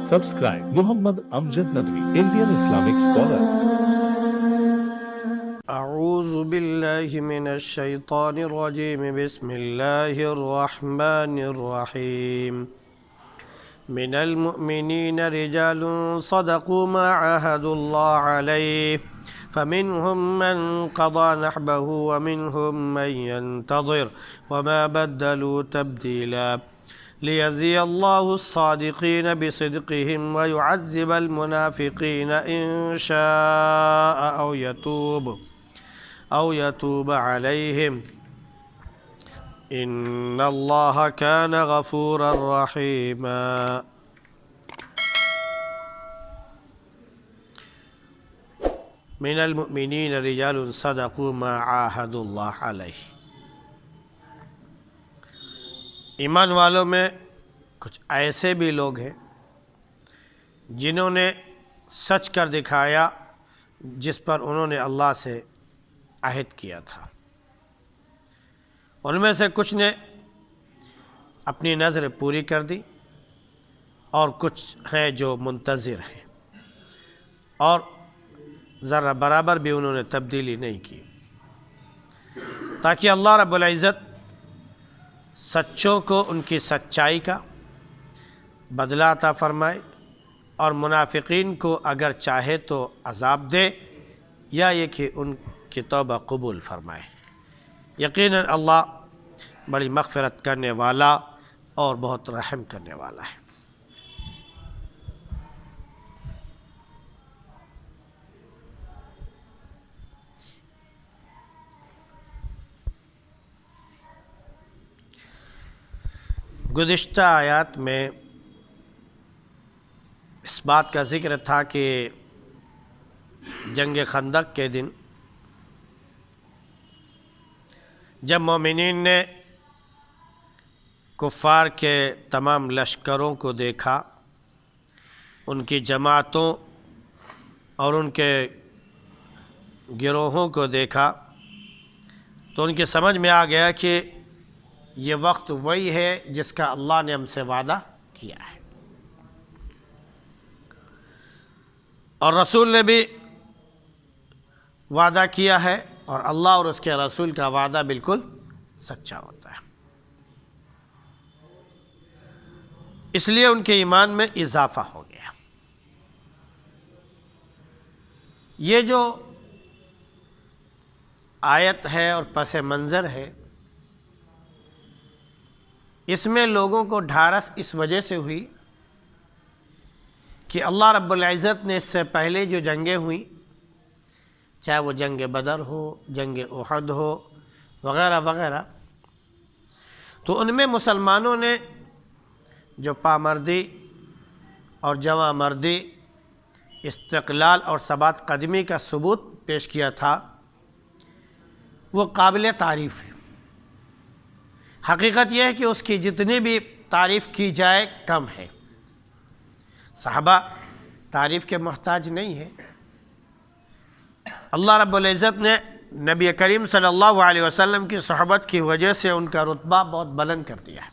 Subscribe Muhammad Amjad Nadwi, Indian Islamic scholar. أعوذ بالله من الشيطان الرجيم. بسم الله الرحمن الرحيم. من المؤمنين رجال صدقوا ما عاهدوا الله عليه فمنهم من قضى نحبه ومنهم من ينتظر وما بدلوا تبديلا ليجزي الله الصادقين بصدقهم ويعذب المنافقين إن شاء أو يتوب عليهم إن الله كان غفورا رحيما. من المؤمنين رجال صدقوا ما عاهدوا الله عليه. ایمان والوں میں کچھ ایسے بھی لوگ ہیں جنہوں نے سچ کر دکھایا جس پر انہوں نے اللہ سے عہد کیا تھا. ان میں سے کچھ نے اپنی نظر پوری کر دی اور کچھ ہیں جو منتظر ہیں اور ذرا برابر بھی انہوں نے تبدیلی نہیں کی، تاکہ اللہ رب العزت سچوں کو ان کی سچائی کا بدلہ عطا فرمائے اور منافقین کو اگر چاہے تو عذاب دے یا یہ کہ ان کی توبہ قبول فرمائے. یقیناً اللہ بڑی مغفرت کرنے والا اور بہت رحم کرنے والا ہے. گزشتہ آیات میں اس بات کا ذکر تھا کہ جنگ خندق کے دن جب مومنین نے کفار کے تمام لشکروں کو دیکھا، ان کی جماعتوں اور ان کے گروہوں کو دیکھا، تو ان کی سمجھ میں آ گیا کہ یہ وقت وہی ہے جس کا اللہ نے ہم سے وعدہ کیا ہے، اور رسول نے بھی وعدہ کیا ہے، اور اللہ اور اس کے رسول کا وعدہ بالکل سچا ہوتا ہے. اس لیے ان کے ایمان میں اضافہ ہو گیا. یہ جو آیت ہے اور پس منظر ہے، اس میں لوگوں کو ڈھارس اس وجہ سے ہوئی کہ اللہ رب العزت نے اس سے پہلے جو جنگیں ہوئیں، چاہے وہ جنگ بدر ہو، جنگ احد ہو، وغیرہ وغیرہ، تو ان میں مسلمانوں نے جو پامردی اور جواں مردی، استقلال اور ثبات قدمی کا ثبوت پیش کیا تھا، وہ قابل تعریف ہے. حقیقت یہ ہے کہ اس کی جتنی بھی تعریف کی جائے کم ہے. صحابہ تعریف کے محتاج نہیں ہے. اللہ رب العزت نے نبی کریم صلی اللہ علیہ وسلم کی صحبت کی وجہ سے ان کا رتبہ بہت بلند کر دیا ہے.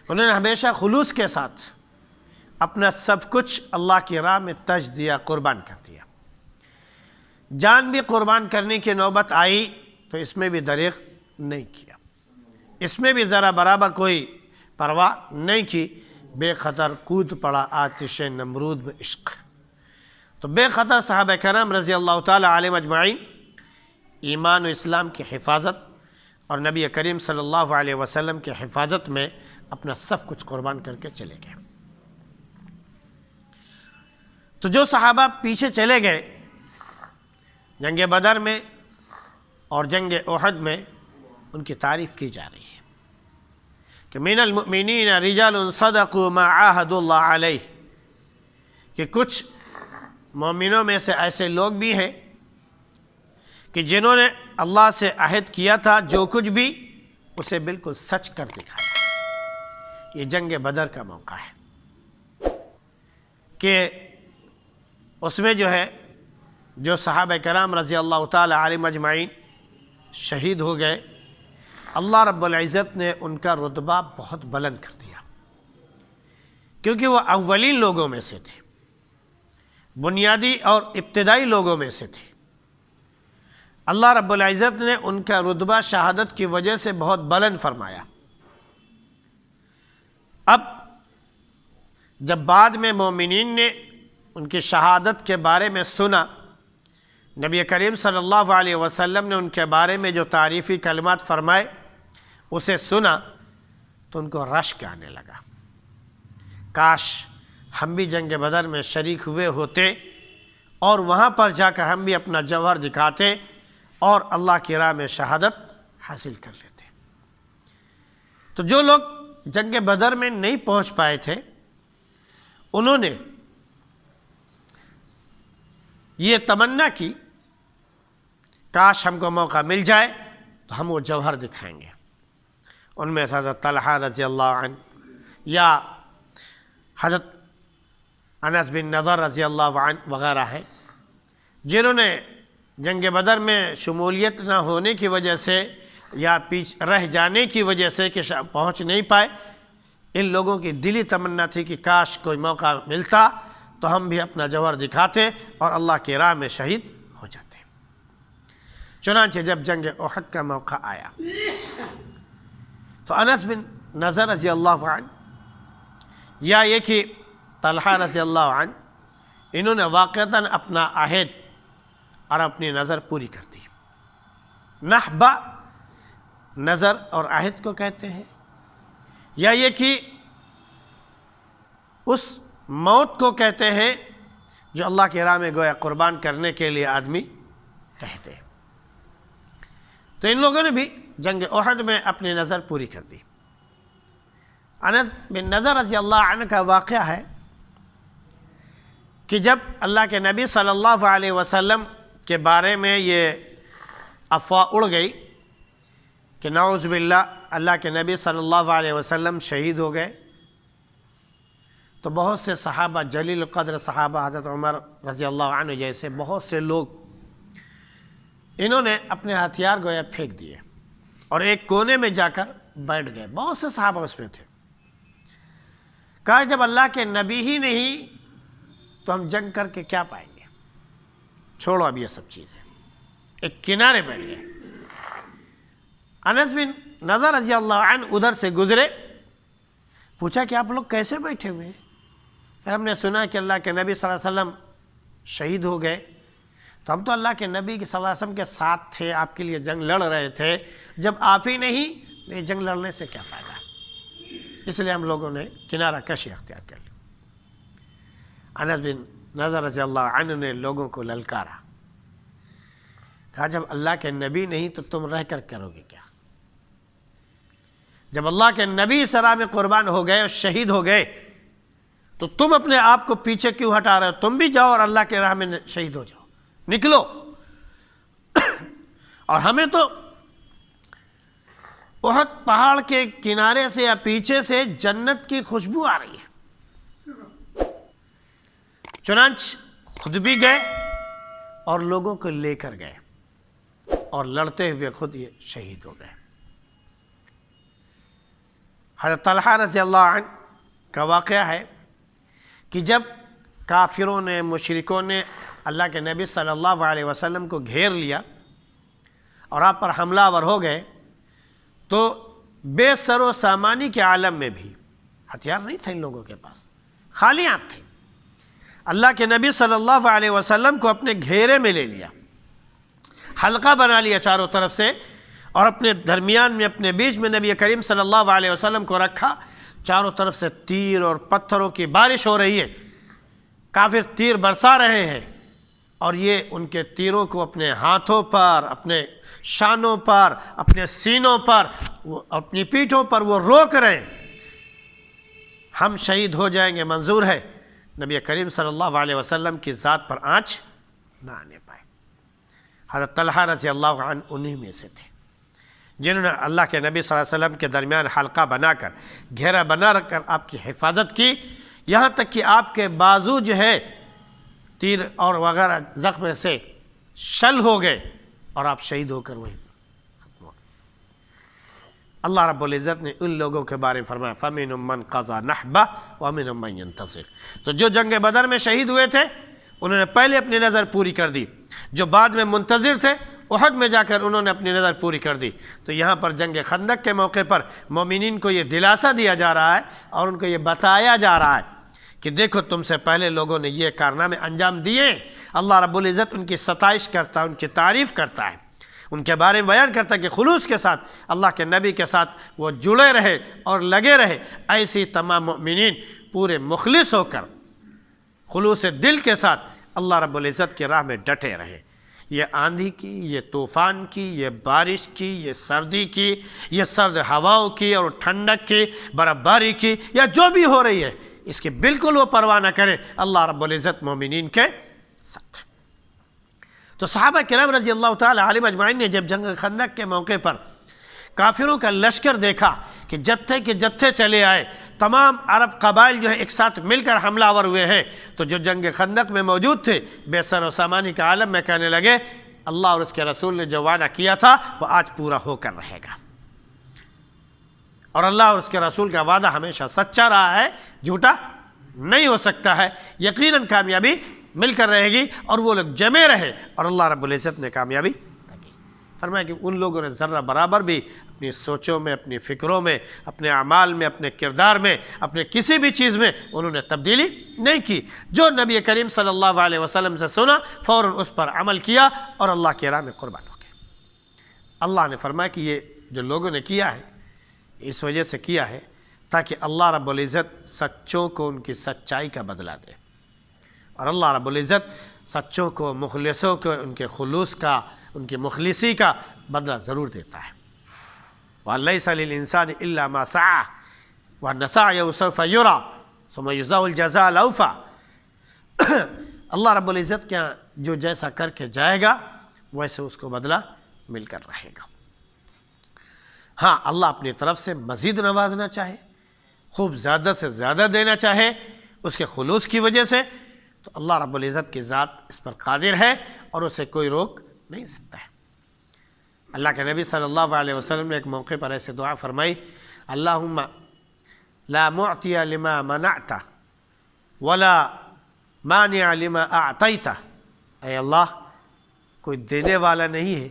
انہوں نے ہمیشہ خلوص کے ساتھ اپنا سب کچھ اللہ کی راہ میں تج دیا، قربان کر دیا. جان بھی قربان کرنے کی نوبت آئی تو اس میں بھی دریغ نہیں کیا، اس میں بھی ذرا برابر کوئی پرواہ نہیں کی. بے خطر کود پڑا آتش نمرود میں عشق. تو بے خطر صحابہ کرام رضی اللہ تعالی علیہم اجمعین ایمان و اسلام کی حفاظت اور نبی کریم صلی اللہ علیہ وسلم کی حفاظت میں اپنا سب کچھ قربان کر کے چلے گئے. تو جو صحابہ پیچھے چلے گئے جنگ بدر میں اور جنگ احد میں، ان کی تعریف کی جا رہی ہے کہ من المؤمنین رجال صدقوا ما عاہدوا اللہ علیہ، کہ کچھ مومنوں میں سے ایسے لوگ بھی ہیں کہ جنہوں نے اللہ سے عہد کیا تھا، جو کچھ بھی اسے بالکل سچ کر دکھایا. یہ جنگ بدر کا موقع ہے کہ اس میں جو ہے جو صحابہ کرام رضی اللہ تعالی علیہم اجمعین شہید ہو گئے، اللہ رب العزت نے ان کا رتبہ بہت بلند کر دیا. کیونکہ وہ اولین لوگوں میں سے تھے، بنیادی اور ابتدائی لوگوں میں سے تھے۔ اللہ رب العزت نے ان کا رتبہ شہادت کی وجہ سے بہت بلند فرمایا۔ اب جب بعد میں مومنین نے ان کی شہادت کے بارے میں سنا، نبی کریم صلی اللہ علیہ وسلم نے ان کے بارے میں جو تعریفی کلمات فرمائے اسے سنا تو ان کو رشک آنے لگا، کاش ہم بھی جنگ بدر میں شریک ہوئے ہوتے اور وہاں پر جا کر ہم بھی اپنا جوہر دکھاتے اور اللہ کی راہ میں شہادت حاصل کر لیتے۔ تو جو لوگ جنگ بدر میں نہیں پہنچ پائے تھے انہوں نے یہ تمنا کی کاش ہم کو موقع مل جائے تو ہم وہ جوہر دکھائیں گے۔ ان میں حضرت طلحہ رضی اللہ عنہ یا حضرت انس بن نضر رضی اللہ عنہ وغیرہ ہیں جنہوں نے جنگ بدر میں شمولیت نہ ہونے کی وجہ سے یا رہ جانے کی وجہ سے کہ پہنچ نہیں پائے، ان لوگوں کی دلی تمنا تھی کہ کاش کوئی موقع ملتا تو ہم بھی اپنا جوہر دکھاتے اور اللہ کی راہ میں شہید ہو جاتے۔ چنانچہ جب جنگ احد کا موقع آیا تو انس بن نضر رضی اللہ عنہ یا یہ کہ طلحہ رضی اللہ عنہ انہوں نے واقعتاً اپنا عہد اور اپنی نظر پوری کر دی۔ نحبہ نظر اور عہد کو کہتے ہیں، یا یہ کہ اس موت کو کہتے ہیں جو اللہ کی راہ میں گویا قربان کرنے کے لیے آدمی کہتے ہیں۔ تو ان لوگوں نے بھی جنگ احد میں اپنی نظر پوری کر دی۔ انس بن نضر رضی اللہ عنہ کا واقعہ ہے کہ جب اللہ کے نبی صلی اللہ علیہ وسلم کے بارے میں یہ افواہ اڑ گئی کہ نعوذ باللہ اللہ کے نبی صلی اللہ علیہ وسلم شہید ہو گئے، تو بہت سے صحابہ جلیل القدر صحابہ حضرت عمر رضی اللہ عنہ جیسے بہت سے لوگ انہوں نے اپنے ہتھیار گویا پھینک دیے اور ایک کونے میں جا کر بیٹھ گئے۔ بہت سے صحابہ اس میں تھے۔ کہا جب اللہ کے نبی ہی نہیں تو ہم جنگ کر کے کیا پائیں گے، چھوڑو اب یہ سب چیزیں، ایک کنارے بیٹھ گئے۔ انس بن نضر رضی اللہ عنہ ادھر سے گزرے، پوچھا کہ آپ لوگ کیسے بیٹھے ہوئے ہیں؟ پھر ہم نے سنا کہ اللہ کے نبی صلی اللہ علیہ وسلم شہید ہو گئے، تو ہم تو اللہ کے نبی صلی اللہ علیہ وسلم کے ساتھ تھے، آپ کے لیے جنگ لڑ رہے تھے، جب آپ ہی نہیں تو یہ جنگ لڑنے سے کیا فائدہ؟ اس لیے ہم لوگوں نے کنارہ کشی اختیار کر لی۔ انس بن نضر رضی اللہ عنہ نے لوگوں کو للکارا، کہا جب اللہ کے نبی نہیں تو تم رہ کر کرو گے کیا؟ جب اللہ کے نبی اس راہ میں قربان ہو گئے اور شہید ہو گئے تو تم اپنے آپ کو پیچھے کیوں ہٹا رہے ہو؟ تم بھی جاؤ اور اللہ کے راہ میں شہید ہو جاؤ، نکلو۔ اور ہمیں تو احد پہاڑ کے کنارے سے یا پیچھے سے جنت کی خوشبو آ رہی ہے۔ چنانچہ خود بھی گئے اور لوگوں کو لے کر گئے اور لڑتے ہوئے خود یہ شہید ہو گئے۔ حضرت طلحہ رضی اللہ عنہ کا واقعہ ہے کہ جب کافروں نے مشرکوں نے اللہ کے نبی صلی اللہ علیہ وسلم کو گھیر لیا اور آپ پر حملہ آور ہو گئے تو بے سر و سامانی کے عالم میں بھی ہتھیار نہیں تھے ان لوگوں کے پاس، خالی ہاتھ تھے۔ اللہ کے نبی صلی اللہ علیہ وسلم کو اپنے گھیرے میں لے لیا، حلقہ بنا لیا چاروں طرف سے، اور اپنے درمیان میں اپنے بیچ میں نبی کریم صلی اللہ علیہ وسلم کو رکھا۔ چاروں طرف سے تیر اور پتھروں کی بارش ہو رہی ہے، کافر تیر برسا رہے ہیں اور یہ ان کے تیروں کو اپنے ہاتھوں پر، اپنے شانوں پر، اپنے سینوں پر، اپنی پیٹھوں پر وہ روک رہے ہیں۔ ہم شہید ہو جائیں گے منظور ہے، نبی کریم صلی اللہ علیہ وسلم کی ذات پر آنچ نہ آنے پائے۔ حضرت طلحہ رضی اللہ عنہ انہی میں سے تھے جنہوں نے اللہ کے نبی صلی اللہ علیہ وسلم کے درمیان حلقہ بنا کر، گھیرا بنا کر آپ کی حفاظت کی، یہاں تک کہ آپ کے بازو جو ہے تیر اور وغیرہ زخم سے شل ہو گئے اور آپ شہید ہو کر وہیں ختم ہو گئے۔ اللہ رب العزت نے ان لوگوں کے بارے میں فرمایا فَمِنْهُمْ مَنْ قَضَى نَحْبَهُ وَمِنْهُمْ مَنْ يَنْتَظِرُ، تو جو جنگ بدر میں شہید ہوئے تھے انہوں نے پہلے اپنی نظر پوری کر دی، جو بعد میں منتظر تھے احد میں جا کر انہوں نے اپنی نظر پوری کر دی۔ تو یہاں پر جنگ خندق کے موقع پر مومنین کو یہ دلاسا دیا جا رہا ہے اور ان کو یہ بتایا جا رہا ہے کہ دیکھو تم سے پہلے لوگوں نے یہ کارنامے انجام دیے، اللہ رب العزت ان کی ستائش کرتا ہے، ان کی تعریف کرتا ہے، ان کے بارے میں بیان کرتا ہے کہ خلوص کے ساتھ اللہ کے نبی کے ساتھ وہ جڑے رہے اور لگے رہے۔ ایسی تمام مؤمنین پورے مخلص ہو کر خلوص دل کے ساتھ اللہ رب العزت کی راہ میں ڈٹے رہے۔ یہ آندھی کی، یہ طوفان کی، یہ بارش کی، یہ سردی کی، یہ سرد ہواؤں کی اور ٹھنڈک کی، برف باری کی، یا جو بھی ہو رہی ہے اس کی بالکل وہ پرواہ نہ کرے اللہ رب العزت مومنین کے ساتھ۔ تو صحابہ کرام رضی اللہ تعالی عنہم اجمعین نے جب جنگ خندق کے موقع پر کافروں کا لشکر دیکھا کہ جتھے کے جتھے چلے آئے، تمام عرب قبائل جو ہے ایک ساتھ مل کر حملہ آور ہوئے ہیں، تو جو جنگ خندق میں موجود تھے بے سر و سامانی کے عالم میں کہنے لگے اللہ اور اس کے رسول نے جو وعدہ کیا تھا وہ آج پورا ہو کر رہے گا، اور اللہ اور اس کے رسول کا وعدہ ہمیشہ سچا رہا ہے، جھوٹا نہیں ہو سکتا ہے، یقیناً کامیابی مل کر رہے گی، اور وہ لوگ جمے رہے اور اللہ رب العزت نے کامیابی دی۔ فرمایا کہ ان لوگوں نے ذرہ برابر بھی اپنی سوچوں میں، اپنی فکروں میں، اپنے اعمال میں، اپنے کردار میں، اپنے کسی بھی چیز میں انہوں نے تبدیلی نہیں کی، جو نبی کریم صلی اللہ علیہ وسلم سے سنا فوراً اس پر عمل کیا اور اللہ کی راہ میں قربان ہو گئے۔ اللہ نے فرمایا کہ یہ جو لوگوں نے کیا ہے اس وجہ سے کیا ہے تاکہ اللہ رب العزت سچوں کو ان کی سچائی کا بدلہ دے، اور اللہ رب العزت سچوں کو، مخلصوں کو ان کے خلوص کا، ان کی مخلصی کا بدلہ ضرور دیتا ہے۔ وَلَيْسَ لِلْإِنسَانِ إِلَّا مَا سَعَى وَأَنَّ سَعْيَهُ سَوْفَ يُرَى ثُمَّ يُجْزَاهُ الْجَزَاءَ الْأَوْفَى۔ اللہ رب العزت کے جو جیسا کر کے جائے گا ویسے اس کو بدلہ مل کر رہے گا۔ ہاں، اللہ اپنی طرف سے مزید نوازنا چاہے، خوب زیادہ سے زیادہ دینا چاہے اس کے خلوص کی وجہ سے، تو اللہ رب العزت کی ذات اس پر قادر ہے اور اسے کوئی روک نہیں سکتا ہے۔ اللہ کے نبی صلی اللہ علیہ وسلم نے ایک موقع پر ایسے دعا فرمائی اللہم لا معطی لما منعت ولا مانع لما اعطیت، اے اللہ کوئی دینے والا نہیں ہے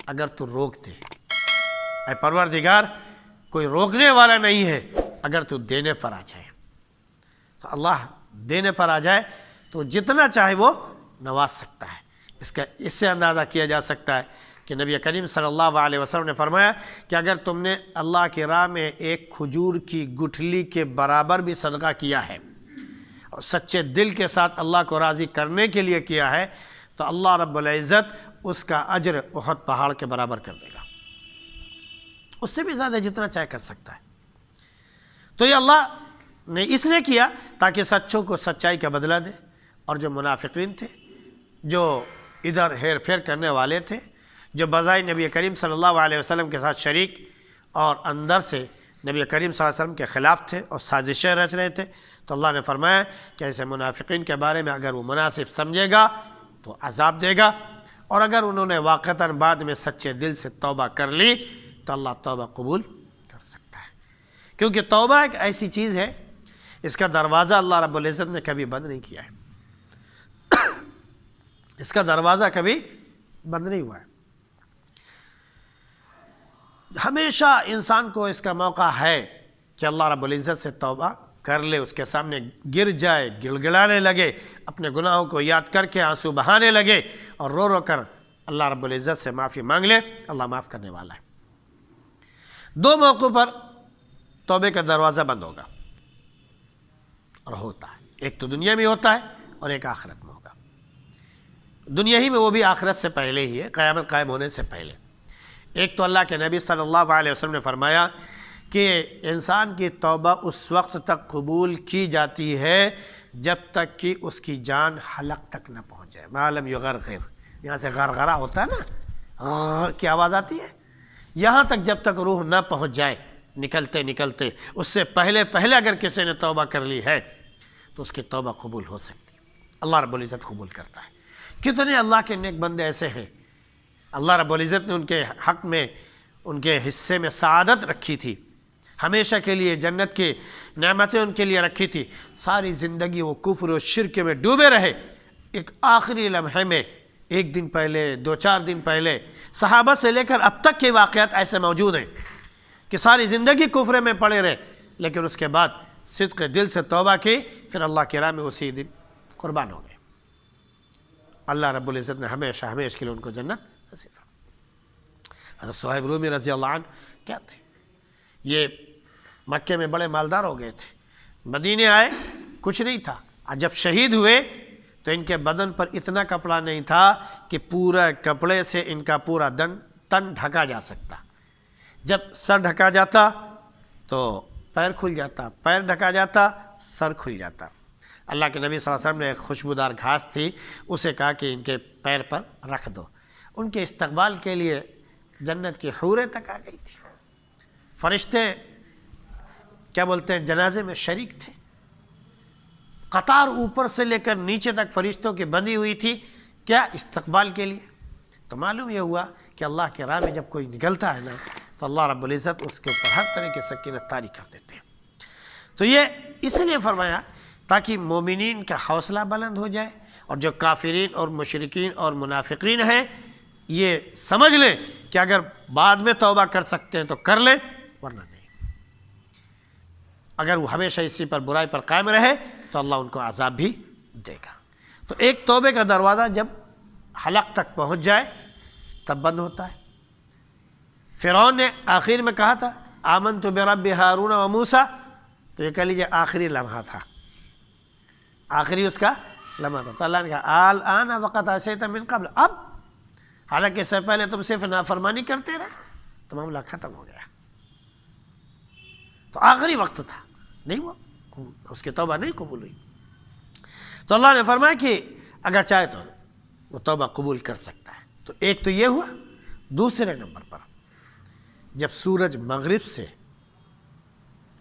اگر تو روک دے، اے پروردگار کوئی روکنے والا نہیں ہے اگر تو دینے پر آ جائے۔ تو اللہ دینے پر آ جائے تو جتنا چاہے وہ نواز سکتا ہے۔ اس سے اندازہ کیا جا سکتا ہے کہ نبی کریم صلی اللہ علیہ وسلم نے فرمایا کہ اگر تم نے اللہ کی راہ میں ایک کھجور کی گٹھلی کے برابر بھی صدقہ کیا ہے اور سچے دل کے ساتھ اللہ کو راضی کرنے کے لیے کیا ہے تو اللہ رب العزت اس کا اجر احد پہاڑ کے برابر کر دے گا، اس سے بھی زیادہ جتنا چاہے کر سکتا ہے۔ تو یہ اللہ نے اس لیے کیا تاکہ سچوں کو سچائی کا بدلہ دے، اور جو منافقین تھے، جو ادھر ہیر پھیر کرنے والے تھے، جو بظاہر نبی کریم صلی اللہ علیہ وسلم کے ساتھ شریک اور اندر سے نبی کریم صلی اللہ علیہ وسلم کے خلاف تھے اور سازشیں رچ رہے تھے، تو اللہ نے فرمایا کہ ایسے منافقین کے بارے میں اگر وہ مناسب سمجھے گا تو عذاب دے گا، اور اگر انہوں نے واقعتاً بعد میں سچے دل سے توبہ کر لی تو اللہ توبہ قبول کر سکتا ہے، کیونکہ توبہ ایک ایسی چیز ہے اس کا دروازہ اللہ رب العزت نے کبھی بند نہیں کیا ہے، اس کا دروازہ کبھی بند نہیں ہوا ہے، ہمیشہ انسان کو اس کا موقع ہے کہ اللہ رب العزت سے توبہ کر لے، اس کے سامنے گر جائے، گڑگڑانے لگے، اپنے گناہوں کو یاد کر کے آنسو بہانے لگے اور رو رو کر اللہ رب العزت سے معافی مانگ لے، اللہ معاف کرنے والا ہے۔ دو موقعوں پر توبے کا دروازہ بند ہوگا اور ہوتا ہے، ایک تو دنیا میں ہوتا ہے اور ایک آخرت میں ہوگا۔ دنیا ہی میں وہ بھی آخرت سے پہلے ہی ہے، قیامت قائم ہونے سے پہلے۔ ایک تو اللہ کے نبی صلی اللہ علیہ وسلم نے فرمایا کہ انسان کی توبہ اس وقت تک قبول کی جاتی ہے جب تک کہ اس کی جان حلق تک نہ پہنچ جائے، ما لم یغرغر، یہاں سے غرغرہ ہوتا ہے نا کی آواز آتی ہے، یہاں تک جب تک روح نہ پہنچ جائے نکلتے نکلتے، اس سے پہلے اگر کسی نے توبہ کر لی ہے تو اس کی توبہ قبول ہو سکتی ہے، اللہ رب العزت قبول کرتا ہے۔ کتنے اللہ کے نیک بندے ایسے ہیں اللہ رب العزت نے ان کے حق میں ان کے حصے میں سعادت رکھی تھی، ہمیشہ کے لیے جنت کی نعمتیں ان کے لیے رکھی تھی، ساری زندگی وہ کفر و شرک میں ڈوبے رہے، ایک آخری لمحے میں 1 دن پہلے 2-4 دن پہلے صحابہ سے لے کر اب تک کے واقعات ایسے موجود ہیں کہ ساری زندگی کفر میں پڑے رہے، لیکن اس کے بعد صدق دل سے توبہ کی، پھر اللہ کی راہ میں اسی دن قربان ہو گئے۔ اللہ رب العزت نے ہمیشہ کے لیے ان کو جنت نصیب فرمائی۔ حضرت صہیب رومی رضی اللہ عنہ کیا تھے؟ یہ مکے میں بڑے مالدار ہو گئے تھے، مدینے آئے کچھ نہیں تھا، اور جب شہید ہوئے تو ان کے بدن پر اتنا کپڑا نہیں تھا کہ پورا کپڑے سے ان کا پورا تن ڈھکا جا سکتا۔ جب سر ڈھکا جاتا تو پیر کھل جاتا، پیر ڈھکا جاتا سر کھل جاتا۔ اللہ کے نبی صلی اللہ علیہ وسلم نے ایک خوشبودار گھاس تھی، اسے کہا کہ ان کے پیر پر رکھ دو۔ ان کے استقبال کے لیے جنت کی حوریں تک آ گئی تھی، فرشتے کیا بولتے ہیں جنازے میں شریک تھے، قطار اوپر سے لے کر نیچے تک فرشتوں کی بندھی ہوئی تھی، کیا استقبال کے لیے۔ تو معلوم یہ ہوا کہ اللہ کے راہ میں جب کوئی نکلتا ہے نا تو اللہ رب العزت اس کے اوپر ہر طرح کی سکینت طاری کر دیتے ہیں۔ تو یہ اس لیے فرمایا تاکہ مومنین کا حوصلہ بلند ہو جائے، اور جو کافرین اور مشرکین اور منافقین ہیں یہ سمجھ لیں کہ اگر بعد میں توبہ کر سکتے ہیں تو کر لیں، ورنہ نہیں۔ اگر وہ ہمیشہ اسی پر برائی پر قائم رہے تو اللہ ان کو عذاب بھی دے گا۔ تو ایک توبے کا دروازہ جب حلق تک پہنچ جائے تب بند ہوتا ہے۔ فرعون نے آخر میں کہا تھا آمنت برب ہارون و موسیٰ، تو یہ کہہ لیجیے آخری لمحہ تھا، آخری اس کا لمحہ تھا۔ تو اللہ نے کہا الآن وقد عصیت من قبل، اب حالانکہ اس سے پہلے تم صرف نافرمانی کرتے رہے تو معاملہ ختم ہو گیا۔ تو آخری وقت تھا، نہیں ہوا، اس کی توبہ نہیں قبول ہوئی۔ تو اللہ نے فرمایا کہ اگر چاہے تو وہ توبہ قبول کر سکتا ہے۔ تو ایک تو یہ ہوا۔ دوسرے نمبر پر جب سورج مغرب سے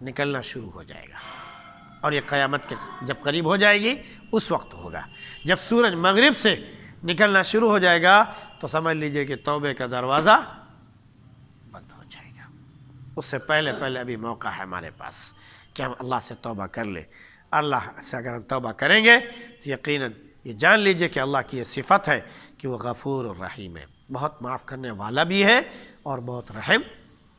نکلنا شروع ہو جائے گا، اور یہ قیامت کے جب قریب ہو جائے گی اس وقت ہوگا، جب سورج مغرب سے نکلنا شروع ہو جائے گا تو سمجھ لیجئے کہ توبے کا دروازہ بند ہو جائے گا۔ اس سے پہلے ابھی موقع ہے ہمارے پاس کہ ہم اللہ سے توبہ کر لیں۔ اللہ سے اگر ہم توبہ کریں گے تو یقیناً یہ جان لیجئے کہ اللہ کی یہ صفت ہے کہ وہ غفور الرحیم ہے، بہت معاف کرنے والا بھی ہے اور بہت رحم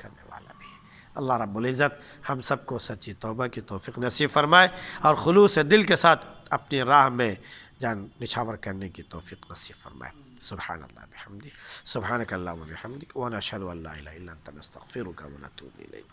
کرنے والا بھی ہے۔ اللہ رب العزت ہم سب کو سچی توبہ کی توفیق نصیب فرمائے، اور خلوص دل کے ساتھ اپنی راہ میں جان نچھاور کرنے کی توفیق نصیب فرمائے۔ سبحان اللہ بحمدہ، سبحانک اللہم و بحمدک، ونشہد ان لا الہ الا انت نستغفرک ونتوب الیک۔